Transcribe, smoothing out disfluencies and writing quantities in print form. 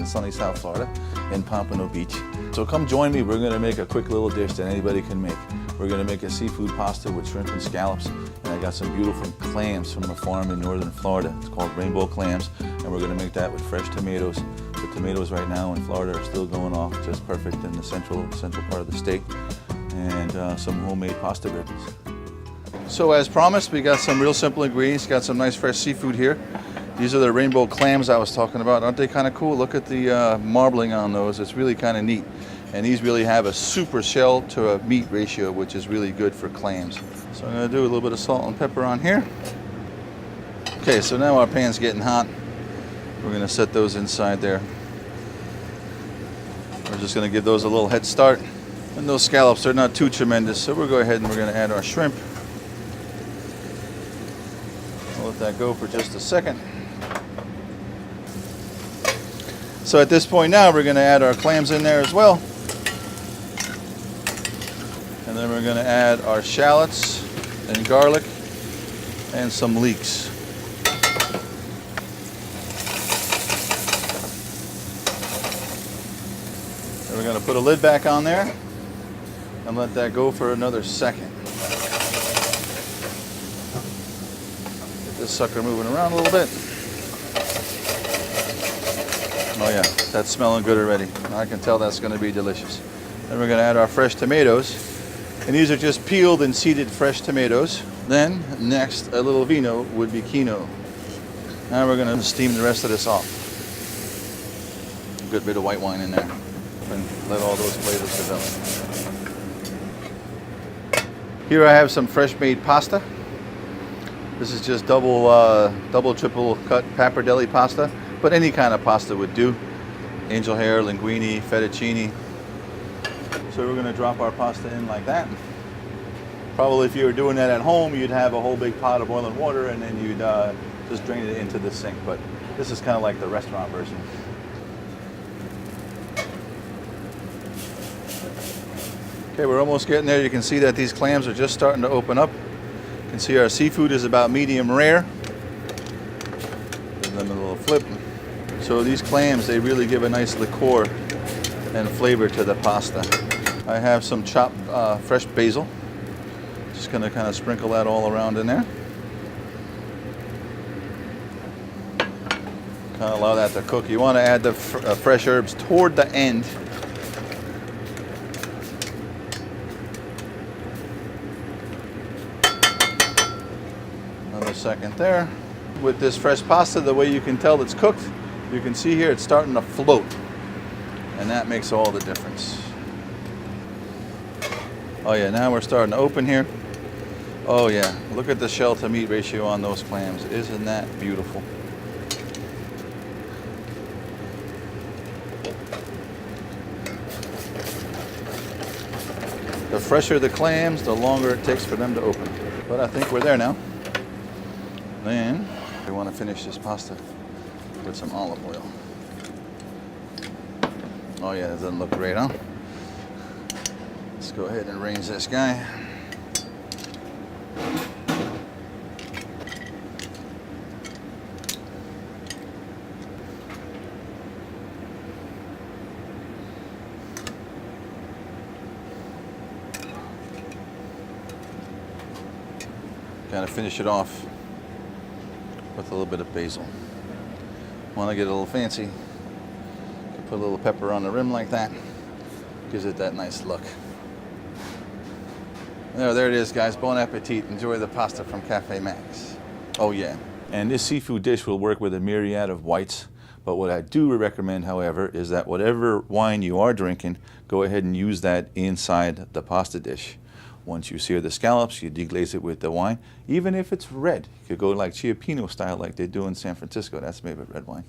in sunny South Florida in Pompano Beach. So come join me. We're going to make a quick little dish that anybody can make. We're going to make a seafood pasta with shrimp and scallops, and I got some beautiful clams from a farm in northern Florida. It's called rainbow clams, and we're going to make that with fresh tomatoes. The tomatoes right now in Florida are still going off just perfect in the central part of the state, and some homemade pasta ribbons. So as promised, we got some real simple ingredients. Got some nice fresh seafood here. These are the rainbow clams I was talking about. Aren't they kind of cool? Look at the marbling on those. It's really kind of neat. And these really have a super shell to a meat ratio, which is really good for clams. So I'm going to do a little bit of salt and pepper on here. Okay, so now our pan's getting hot. We're going to set those inside there. We're just going to give those a little head start. And those scallops are not too tremendous, so we'll go ahead and we're going to add our shrimp. We'll let that go for just a second. So at this point now, we're going to add our clams in there as well. And then we're going to add our shallots and garlic and some leeks. And we're going to put a lid back on there and let that go for another second. Get this sucker moving around a little bit. Oh yeah, that's smelling good already. I can tell that's going to be delicious. Then we're going to add our fresh tomatoes. And these are just peeled and seeded fresh tomatoes. Then, next, a little vino would be Kino. Now we're going to steam the rest of this off. A good bit of white wine in there. And let all those flavors develop. Here I have some fresh made pasta. This is just double, triple cut pappardelle pasta. But any kind of pasta would do. Angel hair, linguine, fettuccine. So we're going to drop our pasta in like that. Probably if you were doing that at home, you'd have a whole big pot of boiling water and then you'd just drain it into the sink. But this is kind of like the restaurant version. Okay, we're almost getting there. You can see that these clams are just starting to open up. You can see our seafood is about medium rare. Give them a little flip. So these clams, they really give a nice liqueur and flavor to the pasta. I have some chopped fresh basil. Just going to kind of sprinkle that all around in there. Kind of allow that to cook. You want to add the fresh herbs toward the end. Another second there. With this fresh pasta, the way you can tell it's cooked, you can see here it's starting to float. And that makes all the difference. Oh yeah, now we're starting to open here. Oh yeah, look at the shell to meat ratio on those clams. Isn't that beautiful? The fresher the clams, the longer it takes for them to open. But I think we're there now. Then we want to finish this pasta with some olive oil. Oh yeah, that doesn't look great, huh? Let's go ahead and arrange this guy. Kind of finish it off with a little bit of basil. Want to get a little fancy? Put a little pepper on the rim like that. Gives it that nice look. There it is, guys. Bon appetit. Enjoy the pasta from Cafe Max. Oh yeah. And this seafood dish will work with a myriad of whites. But what I do recommend, however, is that whatever wine you are drinking, go ahead and use that inside the pasta dish. Once you sear the scallops, you deglaze it with the wine. Even if it's red, you could go like Chiappino style like they do in San Francisco. That's made with red wine.